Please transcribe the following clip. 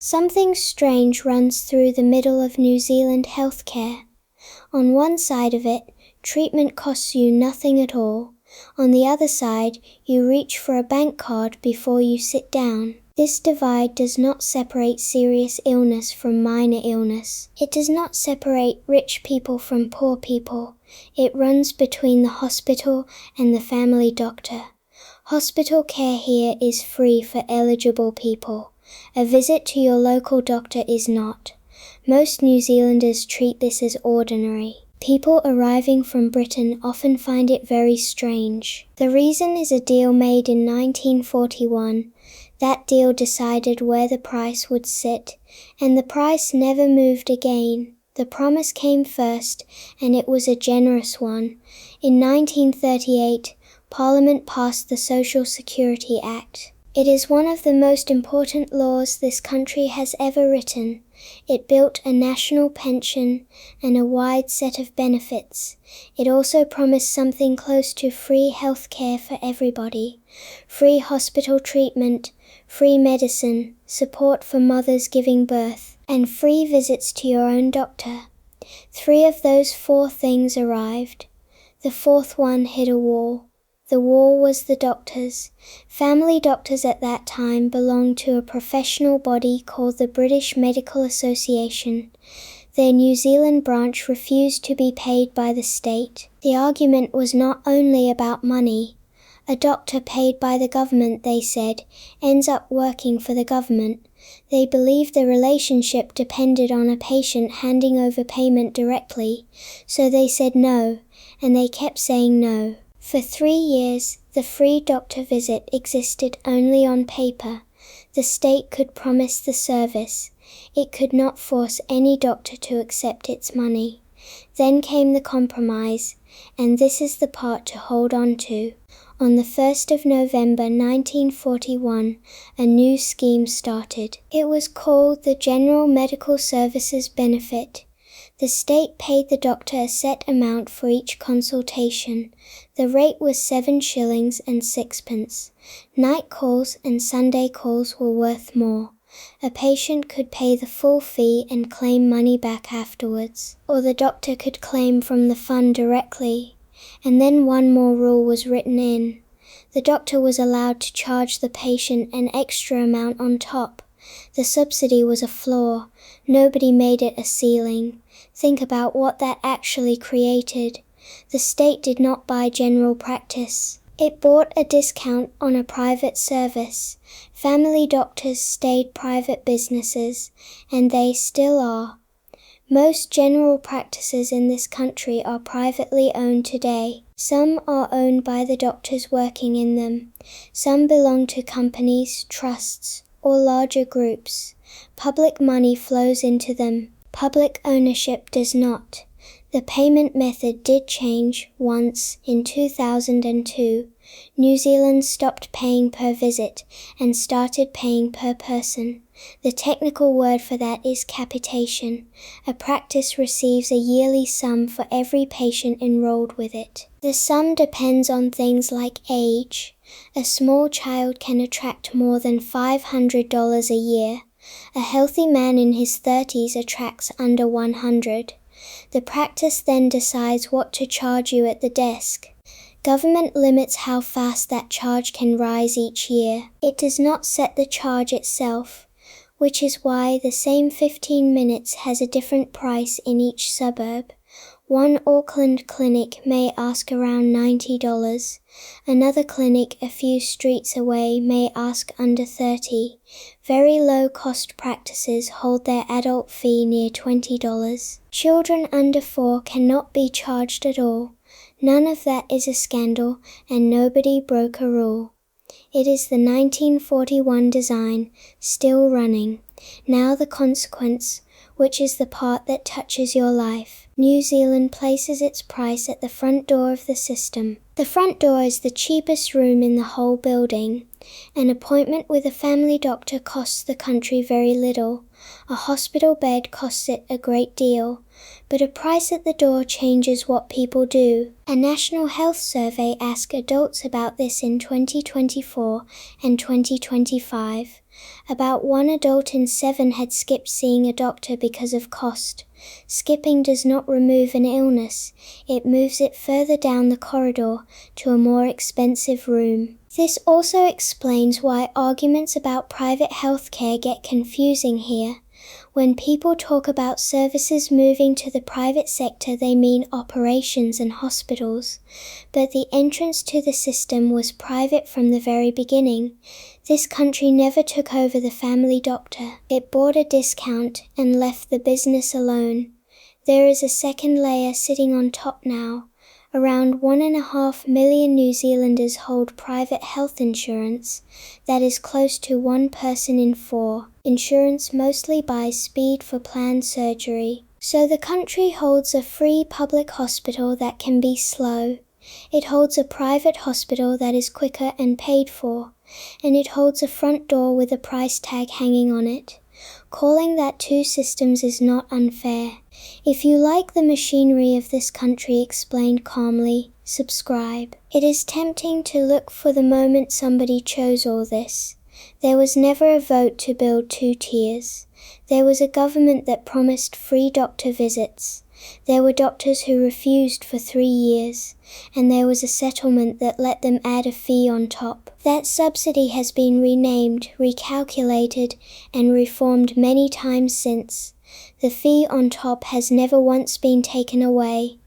Something strange runs through the middle of New Zealand healthcare. On one side of it, treatment costs you nothing at all. On the other side, you reach for a bank card before you sit down. This divide does not separate serious illness from minor illness. It does not separate rich people from poor people. It runs between the hospital and the family doctor. Hospital care here is free for eligible people. A visit to your local doctor is not. Most New Zealanders treat this as ordinary. People arriving from Britain often find it very strange. The reason is a deal made in 1941. That deal decided where the price would sit, and the price never moved again. The promise came first, and it was a generous one. In 1938, Parliament passed the Social Security Act. It is one of the most important laws this country has ever written. It built a national pension and a wide set of benefits. It also promised something close to free health care for everybody, free hospital treatment, free medicine, support for mothers giving birth, and free visits to your own doctor. 3 of those 4 things arrived. The 4th one hit a wall. The wall was the doctors. Family doctors at that time belonged to a professional body called the British Medical Association. Their New Zealand branch refused to be paid by the state. The argument was not only about money. A doctor paid by the government, they said, ends up working for the government. They believed the relationship depended on a patient handing over payment directly, so they said no, and they kept saying no. For 3 years, the free doctor visit existed only on paper. The state could promise the service. It could not force any doctor to accept its money. Then came the compromise, and this is the part to hold on to. On the 1st of November 1941, a new scheme started. It was called the General Medical Services Benefit. The state paid the doctor a set amount for each consultation. The rate was 7 shillings and 6pence. Night calls and Sunday calls were worth more. A patient could pay the full fee and claim money back afterwards, or the doctor could claim from the fund directly. And then one more rule was written in. The doctor was allowed to charge the patient an extra amount on top. The subsidy was a floor. Nobody made it a ceiling. Think about what that actually created. The state did not buy general practice. It bought a discount on a private service. Family doctors stayed private businesses, and they still are. Most general practices in this country are privately owned today. Some are owned by the doctors working in them. Some belong to companies, trusts, or larger groups. Public money flows into them. Public ownership does not. The payment method did change once in 2002. New Zealand stopped paying per visit and started paying per person. The technical word for that is capitation. A practice receives a yearly sum for every patient enrolled with it. The sum depends on things like age. A small child can attract more than $500 a year. A healthy man in his 30s attracts under 100. The practice then decides what to charge you at the desk. Government limits how fast that charge can rise each year. It does not set the charge itself, which is why the same 15 minutes has a different price in each suburb. One Auckland clinic may ask around $90. Another clinic a few streets away may ask under $30. Very low-cost practices hold their adult fee near $20. Children under 4 cannot be charged at all. None of that is a scandal, and nobody broke a rule. It is the 1941 design, still running. Now the consequence, which is the part that touches your life. New Zealand places its price at the front door of the system. The front door is the cheapest room in the whole building. An appointment with a family doctor costs the country very little. A hospital bed costs it a great deal. But a price at the door changes what people do. A National Health Survey asked adults about this in 2024 and 2025. About 1 adult in 7 had skipped seeing a doctor because of cost. Skipping does not remove an illness, it moves it further down the corridor to a more expensive room. This also explains why arguments about private healthcare get confusing here. When people talk about services moving to the private sector, they mean operations and hospitals. But the entrance to the system was private from the very beginning. This country never took over the family doctor. It bought a discount and left the business alone. There is a second layer sitting on top now. Around 1.5 million New Zealanders hold private health insurance. That is close to 1 person in 4. Insurance mostly buys speed for planned surgery. So the country holds a free public hospital that can be slow. It holds a private hospital that is quicker and paid for. And it holds a front door with a price tag hanging on it. Calling that 2 systems is not unfair. If you like the machinery of this country explained calmly, subscribe. It is tempting to look for the moment somebody chose all this. There was never a vote to build 2 tiers. There was a government that promised free doctor visits. There were doctors who refused for 3 years, and there was a settlement that let them add a fee on top. That subsidy has been renamed, recalculated, and reformed many times since. The fee on top has never once been taken away.